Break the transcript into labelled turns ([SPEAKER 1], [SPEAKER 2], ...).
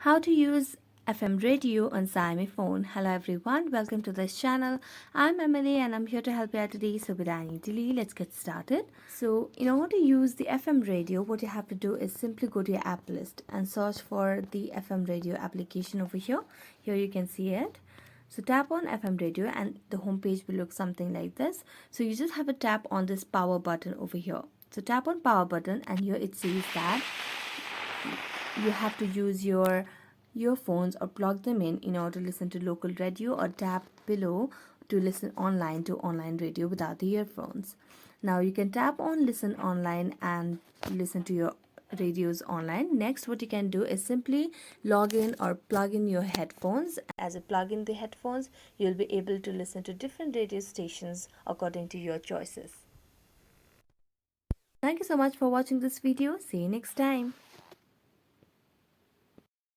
[SPEAKER 1] How to use FM radio on Xiaomi phone. Hello everyone, welcome to this channel. I'm Emily and I'm here to help you out today. So without any delay, let's get started. So in order to use the FM radio, what you have to do is simply go to your app list and search for the FM radio application over here. Here you can see it. So tap on FM radio and the home page will look something like this. So you just have a tap on this power button over here. So tap on power button and here it says that you have to use your earphones or plug them in order to listen to local radio, or tap below to listen online to online radio without the earphones. Now you can tap on listen online and listen to your radios online. Next, what you can do is simply log in or plug in your headphones. As you plug in the headphones, you'll be able to listen to different radio stations according to your choices. Thank you so much for watching this video. See you next time.